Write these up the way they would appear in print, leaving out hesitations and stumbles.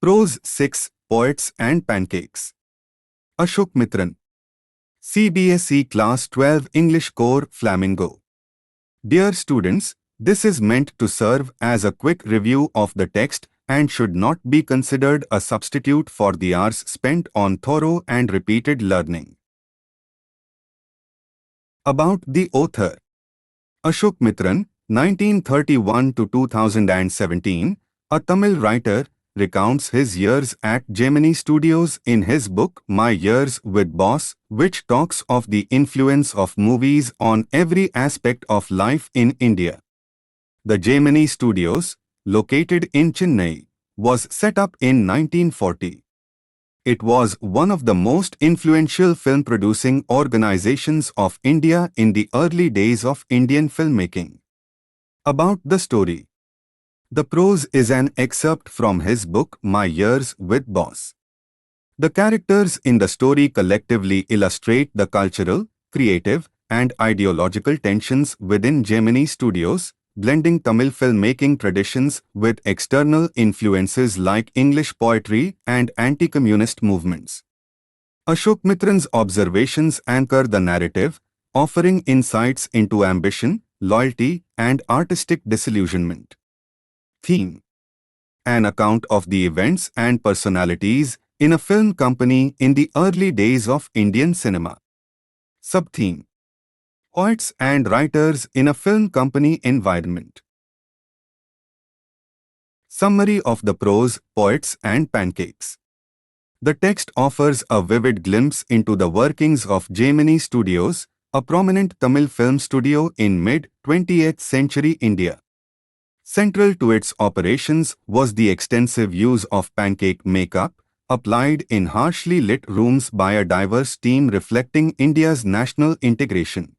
Prose 6, Poets and Pancakes. Asokamitran. CBSE Class 12 English Core Flamingo. Dear students, this is meant to serve as a quick review of the text and should not be considered a substitute for the hours spent on thorough and repeated learning. About the author. Asokamitran, 1931 to 2017, a Tamil writer, recounts his years at Gemini Studios in his book My Years with Boss, which talks of the influence of movies on every aspect of life in India. The Gemini Studios, located in Chennai, was set up in 1940. It was one of the most influential film-producing organizations of India in the early days of Indian filmmaking. About the story. The prose is an excerpt from his book My Years with Boss. The characters in the story collectively illustrate the cultural, creative, and ideological tensions within Gemini Studios, blending Tamil filmmaking traditions with external influences like English poetry and anti-communist movements. Asokamitran's observations anchor the narrative, offering insights into ambition, loyalty, and artistic disillusionment. Theme: an account of the events and personalities in a film company in the early days of Indian cinema. Subtheme: poets and writers in a film company environment. Summary of the prose, Poets and Pancakes. The text offers a vivid glimpse into the workings of Gemini Studios, a prominent Tamil film studio in mid-20th century India. Central to its operations was the extensive use of pancake makeup, applied in harshly lit rooms by a diverse team reflecting India's national integration.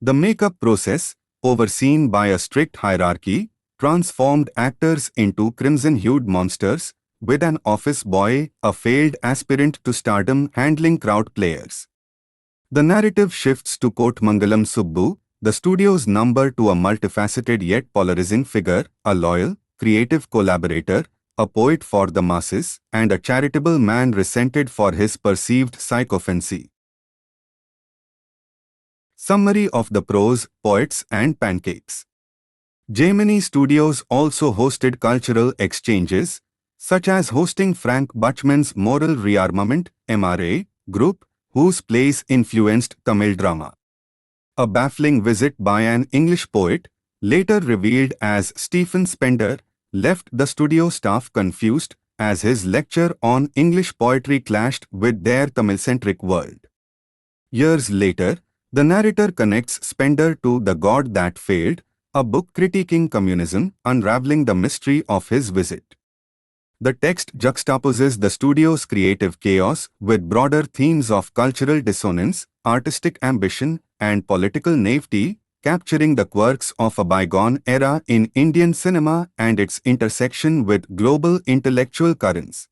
The makeup process, overseen by a strict hierarchy, transformed actors into crimson-hued monsters, with an office boy, a failed aspirant to stardom, handling crowd players. The narrative shifts to Kotmangalam Subbu, the studio's number, to a multifaceted yet polarizing figure, a loyal, creative collaborator, a poet for the masses, and a charitable man resented for his perceived sycophancy. Summary of the prose, Poets and Pancakes. Gemini Studios also hosted cultural exchanges, such as hosting Frank Bachman's Moral Rearmament (MRA) group, whose plays influenced Tamil drama. A baffling visit by an English poet, later revealed as Stephen Spender, left the studio staff confused, as his lecture on English poetry clashed with their Tamil-centric world. Years later, the narrator connects Spender to The God That Failed, a book critiquing communism, unraveling the mystery of his visit. The text juxtaposes the studio's creative chaos with broader themes of cultural dissonance, artistic ambition, and political naivety, capturing the quirks of a bygone era in Indian cinema and its intersection with global intellectual currents.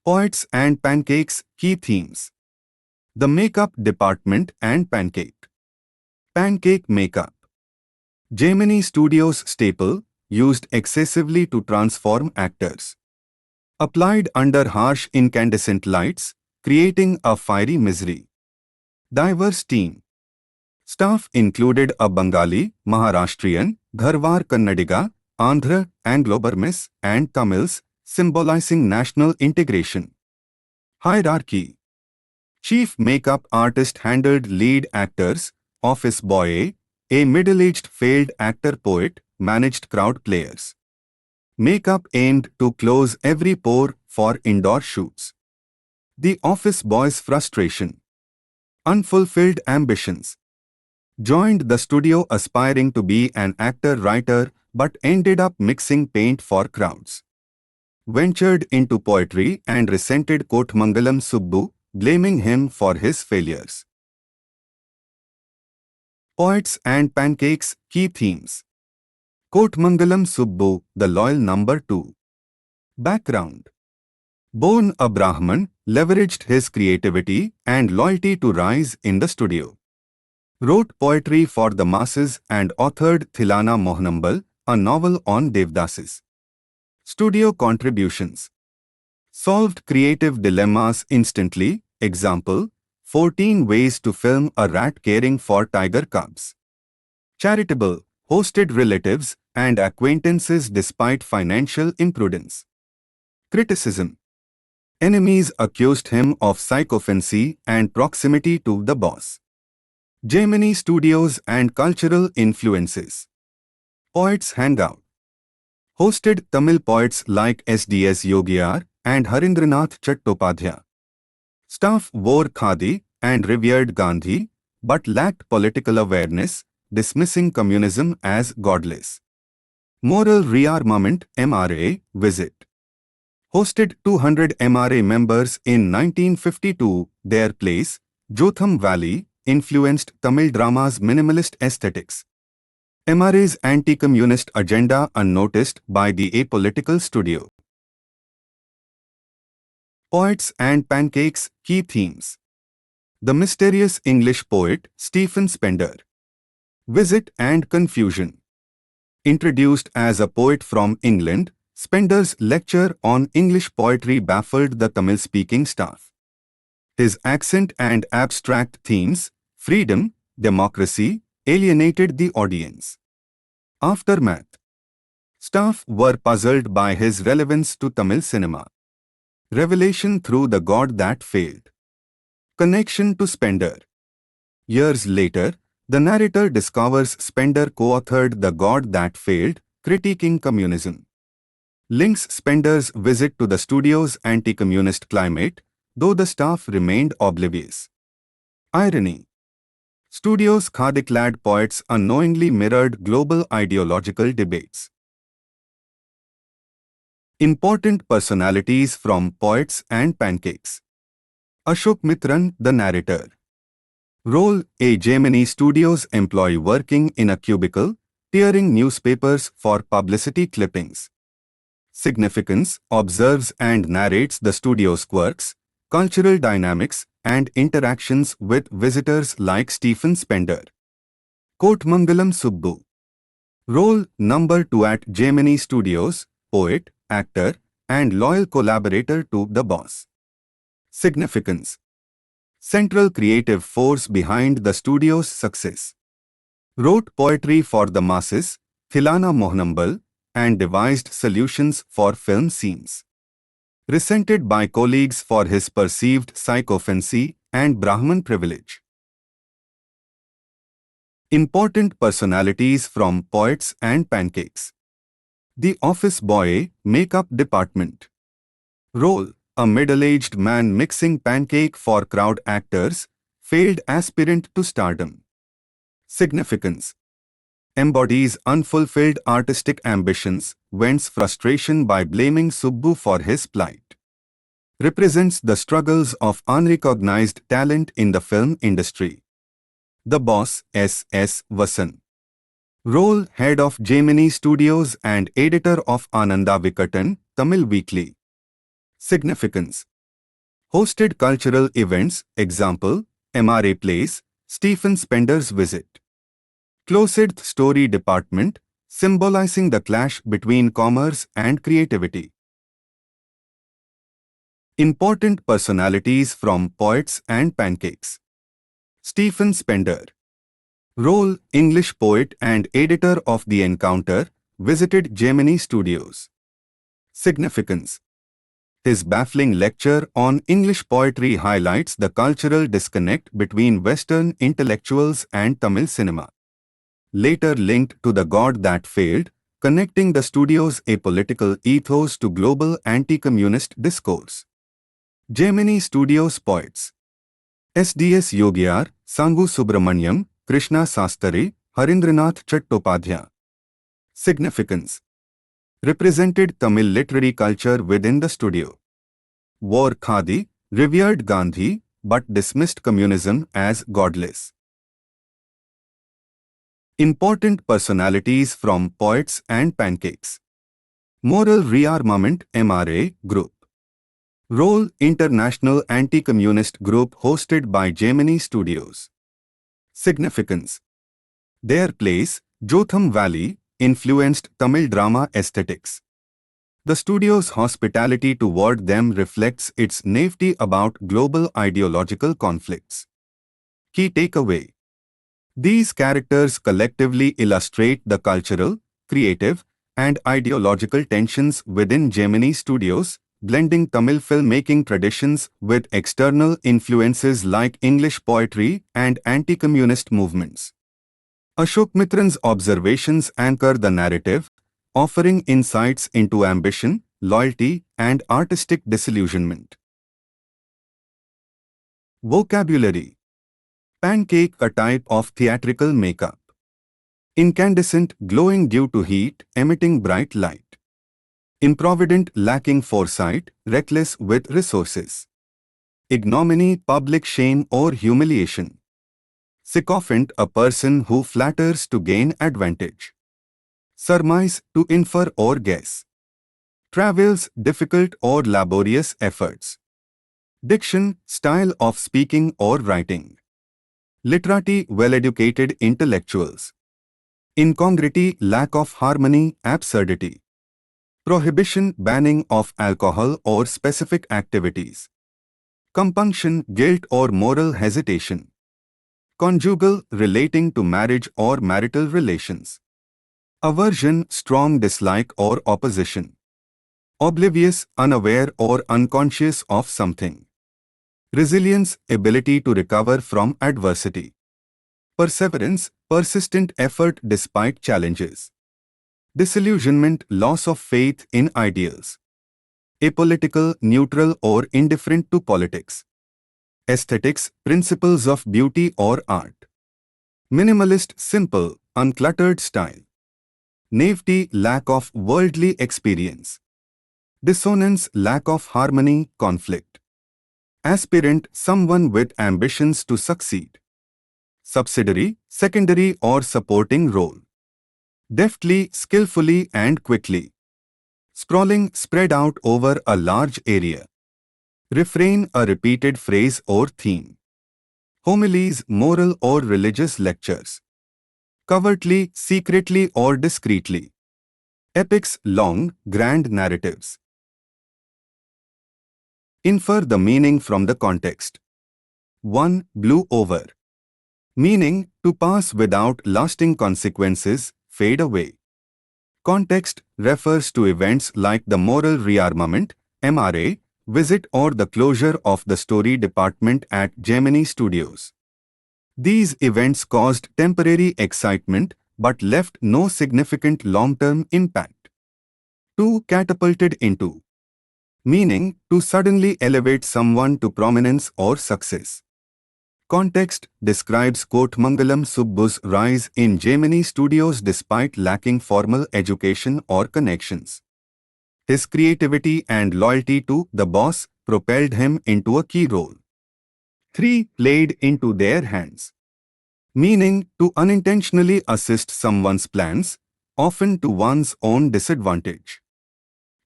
Poets and Pancakes, key themes. The makeup department and pancake. Pancake makeup. Gemini Studios staple, used excessively to transform actors. Applied under harsh incandescent lights, creating a fiery misery. Diverse team. Staff included a Bengali, Maharashtrian, Dharwar Kannadiga, Andhra, Anglo-Burmese, and Tamils, symbolizing national integration. Hierarchy. Chief makeup artist handled lead actors, office boy, a middle-aged failed actor poet, managed crowd players. Makeup aimed to close every pore for indoor shoots. The office boy's frustration. Unfulfilled ambitions. Joined the studio aspiring to be an actor-writer but ended up mixing paint for crowds. Ventured into poetry and resented Kotmangalam Subbu, blaming him for his failures. Poets and Pancakes, key themes. Kotmangalam Subbu, the loyal number 2. Background. Born a Brahman, leveraged his creativity and loyalty to rise in the studio. Wrote poetry for the masses and authored Thilana Mohanambal, a novel on Devdasis. Studio contributions. Solved creative dilemmas instantly. Example, 14 ways to film a rat caring for tiger cubs. Charitable, hosted relatives and acquaintances despite financial imprudence. Criticism. Enemies accused him of sycophancy and proximity to the boss. Gemini Studios and cultural influences. Poets Hangout. Hosted Tamil poets like SDS Yogiyar and Harindranath Chattopadhyay. Staff wore khadi and revered Gandhi, but lacked political awareness, dismissing communism as godless. Moral Rearmament MRA visit. Hosted 200 MRA members in 1952, their place, Jotham Valley, influenced Tamil drama's minimalist aesthetics. MRA's anti-communist agenda unnoticed by the apolitical studio. Poets and Pancakes, key themes. The mysterious English poet Stephen Spender. Visit and confusion. Introduced as a poet from England, Spender's lecture on English poetry baffled the Tamil-speaking staff. His accent and abstract themes, freedom, democracy, alienated the audience. Aftermath. Staff were puzzled by his relevance to Tamil cinema. Revelation through the god that failed. Connection to Spender. Years later, the narrator discovers Spender co-authored The God That Failed, critiquing communism. Links Spender's visit to the studio's anti-communist climate, though the staff remained oblivious. Irony. Studio's khadi-clad poets unknowingly mirrored global ideological debates. Important personalities from Poets and Pancakes. Asokamitran, the narrator. Role: a Gemini Studios employee working in a cubicle, tearing newspapers for publicity clippings. Significance: observes and narrates the studio's quirks, cultural dynamics, and interactions with visitors like Stephen Spender. Kotmangalam Subbu. Role: number 2 at Gemini Studios, poet, actor, and loyal collaborator to the boss. Significance: central creative force behind the studio's success. Wrote poetry for the masses, Thilana Mohanambal, and devised solutions for film scenes. Resented by colleagues for his perceived sycophancy and Brahman privilege. Important personalities from Poets and Pancakes. The office boy, makeup department. Role: a middle-aged man mixing pancake for crowd actors, failed aspirant to stardom. Significance: embodies unfulfilled artistic ambitions, vents frustration by blaming Subbu for his plight. Represents the struggles of unrecognized talent in the film industry. The boss, S.S. Vasan. Role: head of Gemini Studios and editor of Ananda Vikatan, Tamil Weekly. Significance: hosted cultural events, example, MRA plays, Stephen Spender's visit. Closed story department, symbolizing the clash between commerce and creativity. Important personalities from Poets and Pancakes. Stephen Spender. Role: English poet and editor of The Encounter, visited Gemini Studios. Significance: his baffling lecture on English poetry highlights the cultural disconnect between Western intellectuals and Tamil cinema. Later linked to The God That Failed, connecting the studio's apolitical ethos to global anti-communist discourse. Gemini Studios Poets. SDS Yogiyar, Sangu Subramanyam, Krishna Sastare, Harindranath Chattopadhyay. Significance: represented Tamil literary culture within the studio. Wore khadi, revered Gandhi, but dismissed communism as godless. Important personalities from Poets and Pancakes. Moral Rearmament MRA Group. Role: international anti-communist group hosted by Gemini Studios. Significance: their place, Jotham Valley, influenced Tamil drama aesthetics. The studio's hospitality toward them reflects its naivety about global ideological conflicts. Key takeaway: these characters collectively illustrate the cultural, creative, and ideological tensions within Gemini Studios, blending Tamil filmmaking traditions with external influences like English poetry and anti-communist movements. Asokamitran's observations anchor the narrative, offering insights into ambition, loyalty, and artistic disillusionment. Vocabulary: pancake, a type of theatrical makeup. Incandescent, glowing due to heat, emitting bright light. Improvident, lacking foresight, reckless with resources. Ignominy, public shame or humiliation. Sycophant, a person who flatters to gain advantage. Surmise, to infer or guess. Travails, difficult or laborious efforts. Diction, style of speaking or writing. Literati, well-educated intellectuals. Incongruity, lack of harmony, absurdity. Prohibition, banning of alcohol or specific activities. Compunction, guilt or moral hesitation. Conjugal, relating to marriage or marital relations. Aversion, strong dislike or opposition. Oblivious, unaware or unconscious of something. Resilience, ability to recover from adversity. Perseverance, persistent effort despite challenges. Disillusionment, loss of faith in ideals. Apolitical, neutral or indifferent to politics. Aesthetics, principles of beauty or art. Minimalist, simple, uncluttered style. Naivety, lack of worldly experience. Dissonance, lack of harmony, conflict. Aspirant, someone with ambitions to succeed. Subsidiary, secondary or supporting role. Deftly, skillfully and quickly. Sprawling, spread out over a large area. Refrain, a repeated phrase or theme. Homilies, moral or religious lectures. Covertly, secretly or discreetly. Epics, long, grand narratives. Infer the meaning from the context. 1. Blew over. Meaning, to pass without lasting consequences, fade away. Context refers to events like the moral rearmament, MRA, visit or the closure of the story department at Gemini Studios. These events caused temporary excitement but left no significant long-term impact. 2. Catapulted into. Meaning, to suddenly elevate someone to prominence or success. Context describes Kotmangalam Subbu's rise in Gemini Studios despite lacking formal education or connections. His creativity and loyalty to the boss propelled him into a key role. 3. Played into their hands. Meaning, to unintentionally assist someone's plans, often to one's own disadvantage.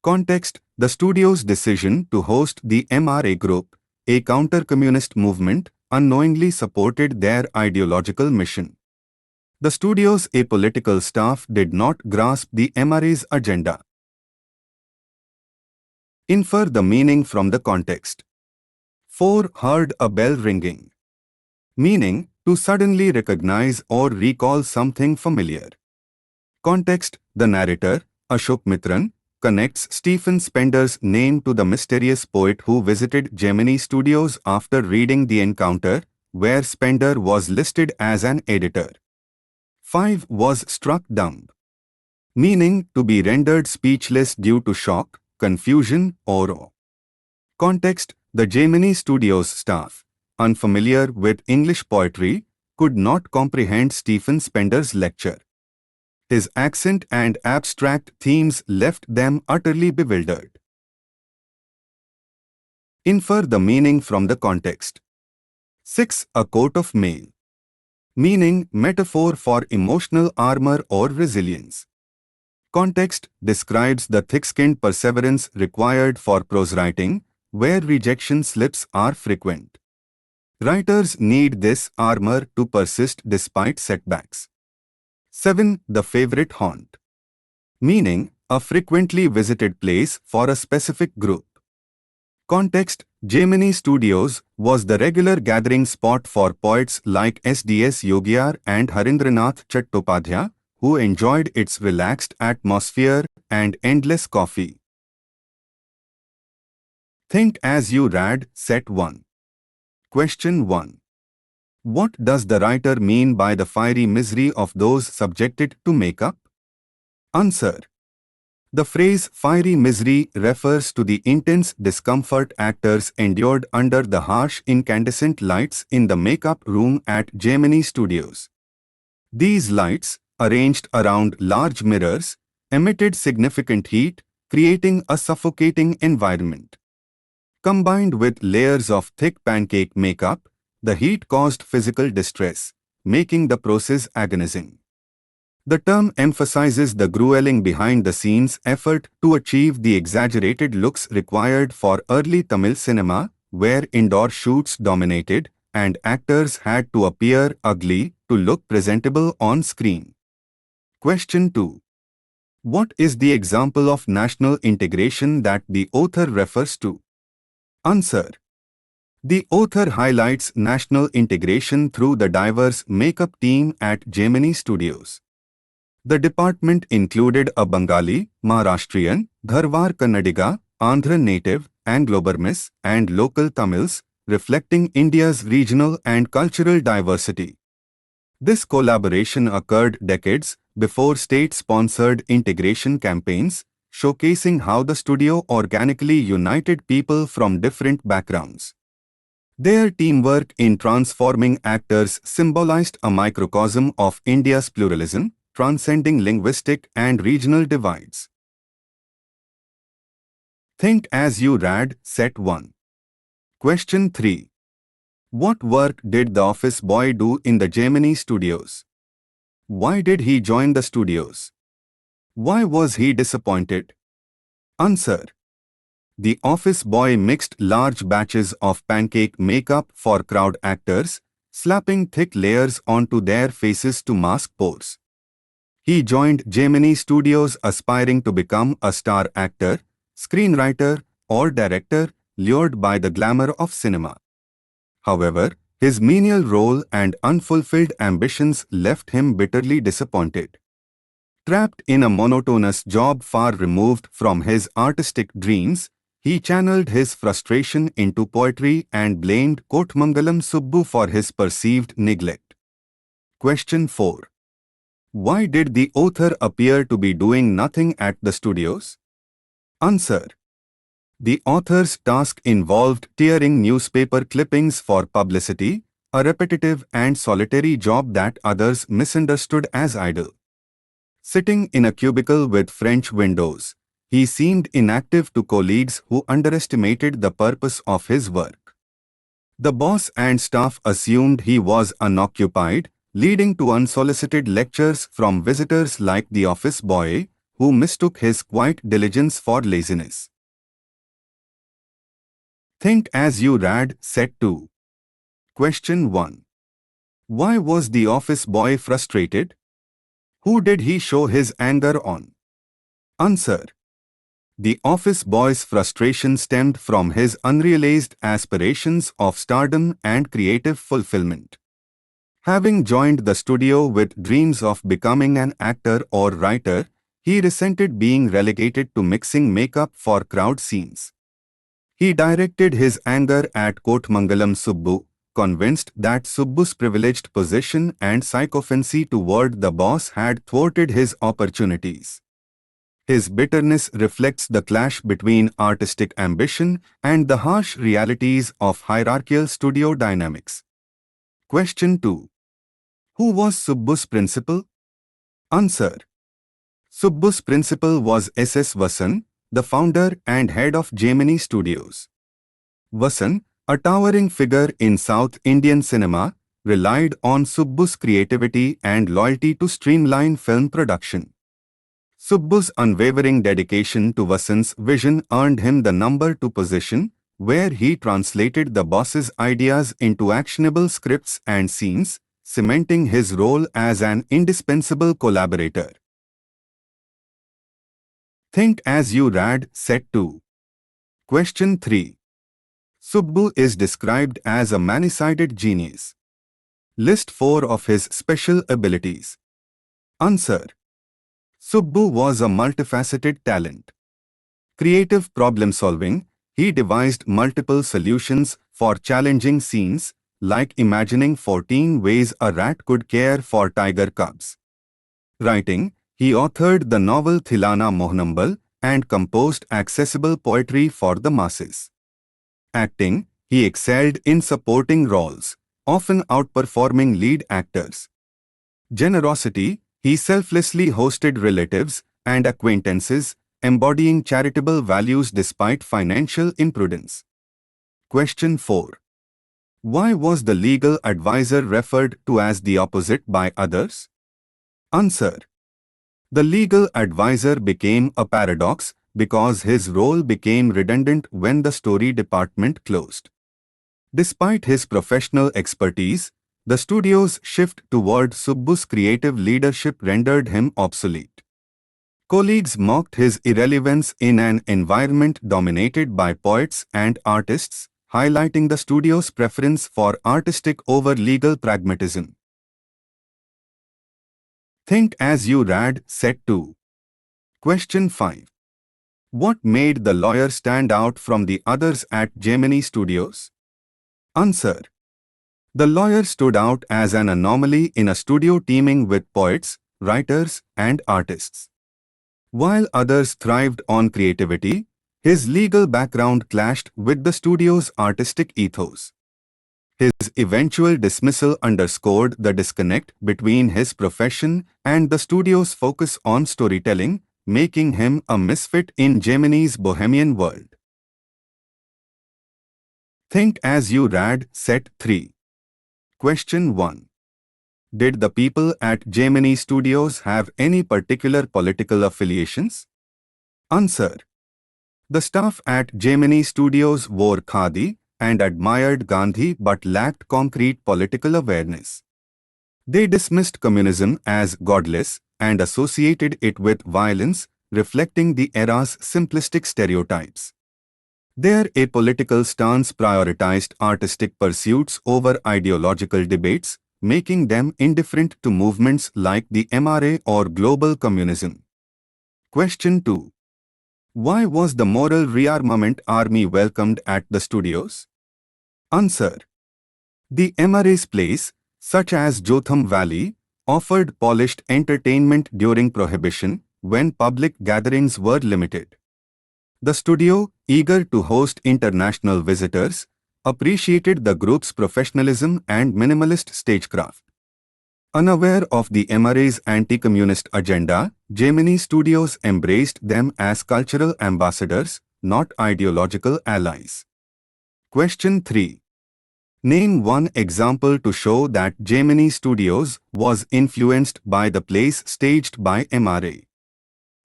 Context: the studio's decision to host the MRA group, a counter-communist movement, unknowingly supported their ideological mission. The studio's apolitical staff did not grasp the MRA's agenda. Infer the meaning from the context. 4. Heard a bell ringing. Meaning, to suddenly recognize or recall something familiar. Context: the narrator, Asokamitran, connects Stephen Spender's name to the mysterious poet who visited Gemini Studios after reading The Encounter, where Spender was listed as an editor. 5. Was struck dumb. Meaning, to be rendered speechless due to shock, confusion or awe. Context: the Gemini Studios staff, unfamiliar with English poetry, could not comprehend Stephen Spender's lecture. His accent and abstract themes left them utterly bewildered. Infer the meaning from the context. 6. A coat of mail. Meaning, metaphor for emotional armor or resilience. Context describes the thick-skinned perseverance required for prose writing, where rejection slips are frequent. Writers need this armor to persist despite setbacks. 7. The favorite haunt. Meaning, a frequently visited place for a specific group. Context: Gemini Studios was the regular gathering spot for poets like S.D.S. Yogiar and Harindranath Chattopadhyay, who enjoyed its relaxed atmosphere and endless coffee. Think as you read Set 1. Question 1. What does the writer mean by the fiery misery of those subjected to makeup? Answer. The phrase fiery misery refers to the intense discomfort actors endured under the harsh incandescent lights in the makeup room at Gemini Studios. These lights, arranged around large mirrors, emitted significant heat, creating a suffocating environment. Combined with layers of thick pancake makeup, the heat caused physical distress, making the process agonizing. The term emphasizes the grueling behind-the-scenes effort to achieve the exaggerated looks required for early Tamil cinema, where indoor shoots dominated, and actors had to appear ugly to look presentable on screen. Question 2. What is the example of national integration that the author refers to? Answer. The author highlights national integration through the diverse makeup team at Gemini Studios. The department included a Bengali, Maharashtrian, Dharwar Kannadiga, Andhra native, Anglo-Burmese, and local Tamils, reflecting India's regional and cultural diversity. This collaboration occurred decades before state-sponsored integration campaigns, showcasing how the studio organically united people from different backgrounds. Their teamwork in transforming actors symbolized a microcosm of India's pluralism, transcending linguistic and regional divides. Think as you read Set 1. Question 3. What work did the office boy do in the Gemini Studios? Why did he join the studios? Why was he disappointed? Answer. The office boy mixed large batches of pancake makeup for crowd actors, slapping thick layers onto their faces to mask pores. He joined Gemini Studios aspiring to become a star actor, screenwriter, or director, lured by the glamour of cinema. However, his menial role and unfulfilled ambitions left him bitterly disappointed. Trapped in a monotonous job far removed from his artistic dreams, he channeled his frustration into poetry and blamed Kotmangalam Subbu for his perceived neglect. Question 4. Why did the author appear to be doing nothing at the studios? Answer. The author's task involved tearing newspaper clippings for publicity, a repetitive and solitary job that others misunderstood as idle. Sitting in a cubicle with French windows, he seemed inactive to colleagues who underestimated the purpose of his work. The boss and staff assumed he was unoccupied, leading to unsolicited lectures from visitors like the office boy, who mistook his quiet diligence for laziness. Think as you read Set 2. Question 1. Why was the office boy frustrated? Who did he show his anger on? Answer. The office boy's frustration stemmed from his unrealized aspirations of stardom and creative fulfillment. Having joined the studio with dreams of becoming an actor or writer, he resented being relegated to mixing makeup for crowd scenes. He directed his anger at Kotmangalam Subbu, convinced that Subbu's privileged position and sycophancy toward the boss had thwarted his opportunities. His bitterness reflects the clash between artistic ambition and the harsh realities of hierarchical studio dynamics. Question 2. Who was Subbu's principal? Answer. Subbu's principal was S.S. Vasan, the founder and head of Gemini Studios. Vasan, a towering figure in South Indian cinema, relied on Subbu's creativity and loyalty to streamline film production. Subbu's unwavering dedication to Vasan's vision earned him the number 2 position, where he translated the boss's ideas into actionable scripts and scenes, cementing his role as an indispensable collaborator. Think as you read Set 2. Question 3. Subbu is described as a many-sided genius. List 4 of his special abilities. Answer. Subbu was a multifaceted talent. Creative problem-solving, he devised multiple solutions for challenging scenes, like imagining 14 ways a rat could care for tiger cubs. Writing, he authored the novel Thilana Mohanambal and composed accessible poetry for the masses. Acting, he excelled in supporting roles, often outperforming lead actors. Generosity, he selflessly hosted relatives and acquaintances, embodying charitable values despite financial imprudence. Question 4. Why was the legal advisor referred to as the opposite by others? Answer. The legal advisor became a paradox because his role became redundant when the story department closed. Despite his professional expertise, the studio's shift toward Subbu's creative leadership rendered him obsolete. Colleagues mocked his irrelevance in an environment dominated by poets and artists, highlighting the studio's preference for artistic over legal pragmatism. Think as you read Set 2. Question 5. What made the lawyer stand out from the others at Gemini Studios? Answer. The lawyer stood out as an anomaly in a studio teeming with poets, writers, and artists. While others thrived on creativity, his legal background clashed with the studio's artistic ethos. His eventual dismissal underscored the disconnect between his profession and the studio's focus on storytelling, making him a misfit in Gemini's bohemian world. Think as you read Set 3. Question 1. Did the people at Gemini Studios have any particular political affiliations? Answer. The staff at Gemini Studios wore khadi and admired Gandhi but lacked concrete political awareness. They dismissed communism as godless and associated it with violence, reflecting the era's simplistic stereotypes. Their apolitical stance prioritized artistic pursuits over ideological debates, making them indifferent to movements like the MRA or global communism. Question 2. Why was the Moral Rearmament Army welcomed at the studios? Answer. The MRA's plays, such as Jotham Valley, offered polished entertainment during Prohibition, when public gatherings were limited. The studio, eager to host international visitors, appreciated the group's professionalism and minimalist stagecraft. Unaware of the MRA's anti-communist agenda, Gemini Studios embraced them as cultural ambassadors, not ideological allies. Question 3. Name one example to show that Gemini Studios was influenced by the plays staged by MRA.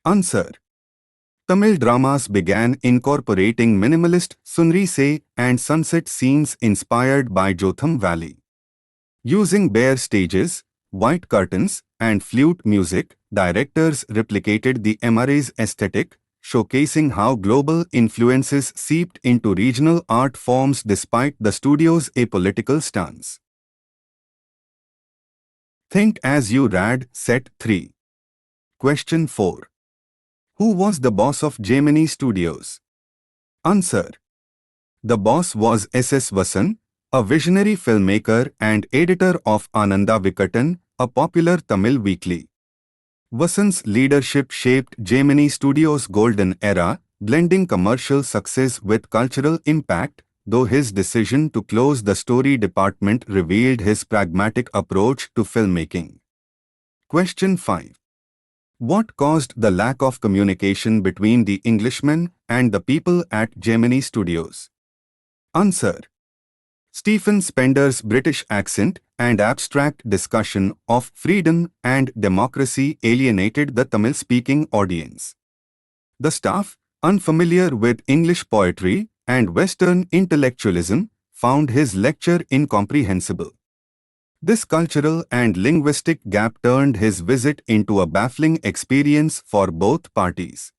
Answer. Tamil dramas began incorporating minimalist sunrise and sunset scenes inspired by Jotham Valley. Using bare stages, white curtains, and flute music, directors replicated the MRA's aesthetic, showcasing how global influences seeped into regional art forms despite the studio's apolitical stance. Think as you read Set 3. Question 4. Who was the boss of Gemini Studios? Answer. The boss was S.S. Vasan, a visionary filmmaker and editor of Ananda Vikatan, a popular Tamil weekly. Vasan's leadership shaped Gemini Studios' golden era, blending commercial success with cultural impact, though his decision to close the story department revealed his pragmatic approach to filmmaking. Question 5. What caused the lack of communication between the Englishmen and the people at Gemini Studios? Answer. Stephen Spender's British accent and abstract discussion of freedom and democracy alienated the Tamil-speaking audience. The staff, unfamiliar with English poetry and Western intellectualism, found his lecture incomprehensible. This cultural and linguistic gap turned his visit into a baffling experience for both parties.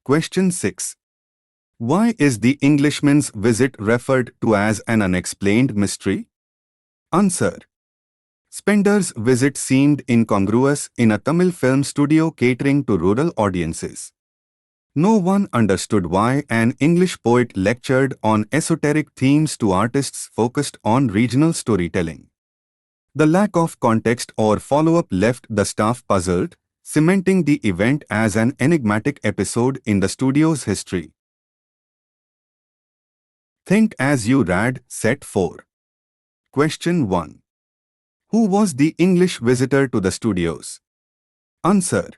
Question 6. Why is the Englishman's visit referred to as an unexplained mystery? Answer. Spender's visit seemed incongruous in a Tamil film studio catering to rural audiences. No one understood why an English poet lectured on esoteric themes to artists focused on regional storytelling. The lack of context or follow-up left the staff puzzled, cementing the event as an enigmatic episode in the studio's history. Think as you read Set 4. Question 1. Who was the English visitor to the studios? Answer.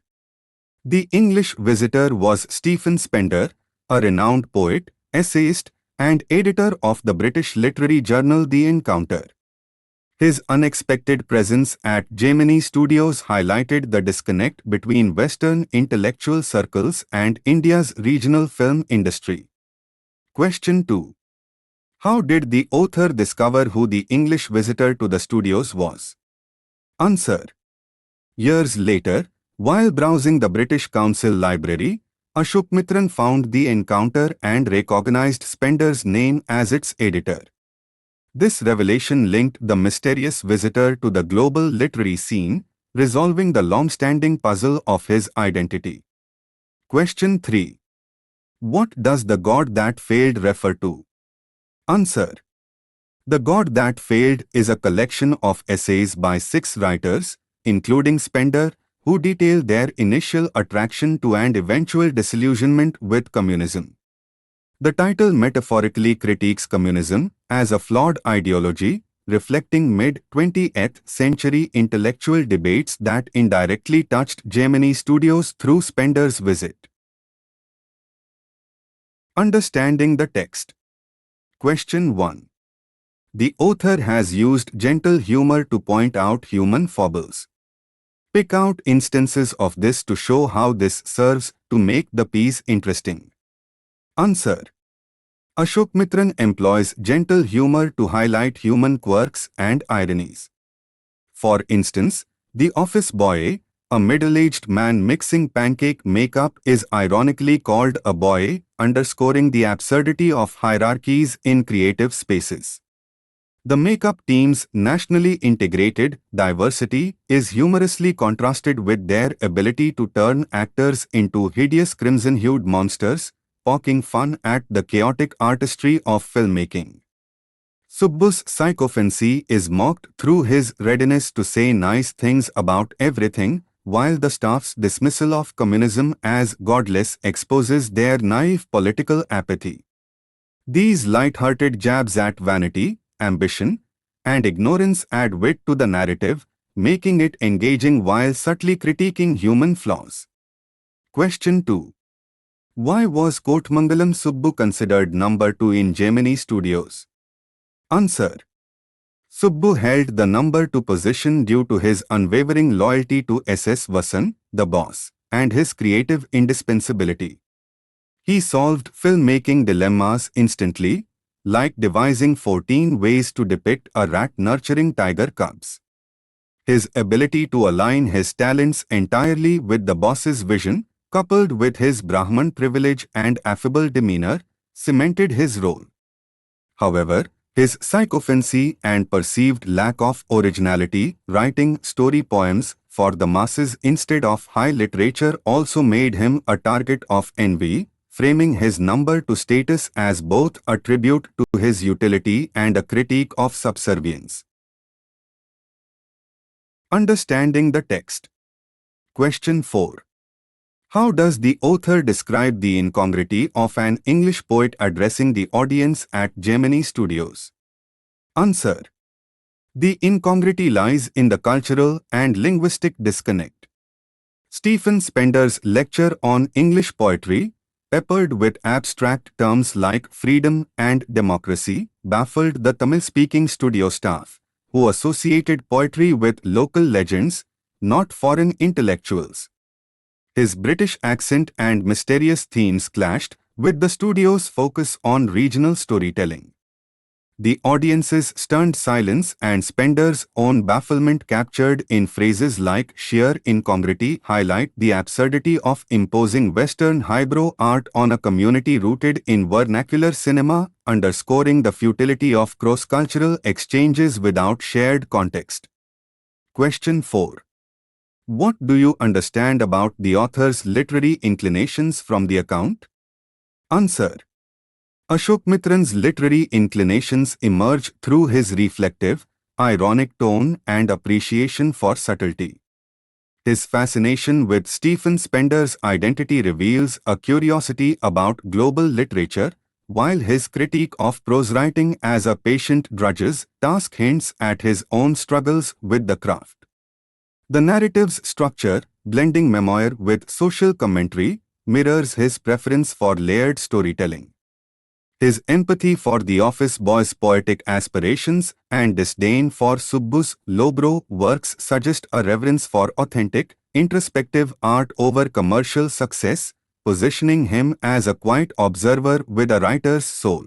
The English visitor was Stephen Spender, a renowned poet, essayist, and editor of the British literary journal The Encounter. His unexpected presence at Gemini Studios highlighted the disconnect between Western intellectual circles and India's regional film industry. Question 2. How did the author discover who the English visitor to the studios was? Answer. Years later, while browsing the British Council library, Asokamitran found The Encounter and recognized Spender's name as its editor. This revelation linked the mysterious visitor to the global literary scene, resolving the long-standing puzzle of his identity. Question 3. What does the God that failed refer to? Answer. The God that failed is a collection of essays by 6 writers, including Spender, who detail their initial attraction to and eventual disillusionment with communism. The title metaphorically critiques communism as a flawed ideology, reflecting mid-20th century intellectual debates that indirectly touched Gemini Studios through Spender's visit. Understanding the text. Question 1. The author has used gentle humor to point out human foibles. Pick out instances of this to show how this serves to make the piece interesting. Answer. Asokamitran employs gentle humor to highlight human quirks and ironies. For instance, the office boy, a middle-aged man mixing pancake makeup, is ironically called a boy, underscoring the absurdity of hierarchies in creative spaces. The makeup team's nationally integrated diversity is humorously contrasted with their ability to turn actors into hideous crimson-hued monsters, poking fun at the chaotic artistry of filmmaking. Subbu's sycophancy is mocked through his readiness to say nice things about everything, while the staff's dismissal of communism as godless exposes their naive political apathy. These light-hearted jabs at vanity, ambition, and ignorance add wit to the narrative, making it engaging while subtly critiquing human flaws. Question 2. Why was Kotmangalam Subbu considered number 2 in Gemini Studios? Answer. Subbu held the number 2 position due to his unwavering loyalty to S.S. Vasan, the boss, and his creative indispensability. He solved filmmaking dilemmas instantly, like devising 14 ways to depict a rat nurturing tiger cubs. His ability to align his talents entirely with the boss's vision, coupled with his Brahman privilege and affable demeanor, cemented his role. However, his sycophancy and perceived lack of originality, writing story poems for the masses instead of high literature, also made him a target of envy, framing his number 2 status as both a tribute to his utility and a critique of subservience. Understanding the text. Question 4. How does the author describe the incongruity of an English poet addressing the audience at Gemini Studios? Answer. The incongruity lies in the cultural and linguistic disconnect. Stephen Spender's lecture on English poetry, peppered with abstract terms like freedom and democracy, baffled the Tamil-speaking studio staff, who associated poetry with local legends, not foreign intellectuals. His British accent and mysterious themes clashed with the studio's focus on regional storytelling. The audience's stunned silence and Spender's own bafflement captured in phrases like sheer incongruity highlight the absurdity of imposing Western highbrow art on a community rooted in vernacular cinema, underscoring the futility of cross-cultural exchanges without shared context. Question 4. What do you understand about the author's literary inclinations from the account? Answer. Asokamitran's literary inclinations emerge through his reflective, ironic tone and appreciation for subtlety. His fascination with Stephen Spender's identity reveals a curiosity about global literature, while his critique of prose writing as a patient drudge's task hints at his own struggles with the craft. The narrative's structure, blending memoir with social commentary, mirrors his preference for layered storytelling. His empathy for the office boy's poetic aspirations and disdain for Subbu's lowbrow works suggest a reverence for authentic, introspective art over commercial success, positioning him as a quiet observer with a writer's soul.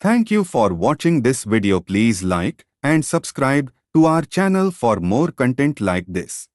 Thank you for watching this video. Please like and subscribe to our channel for more content like this.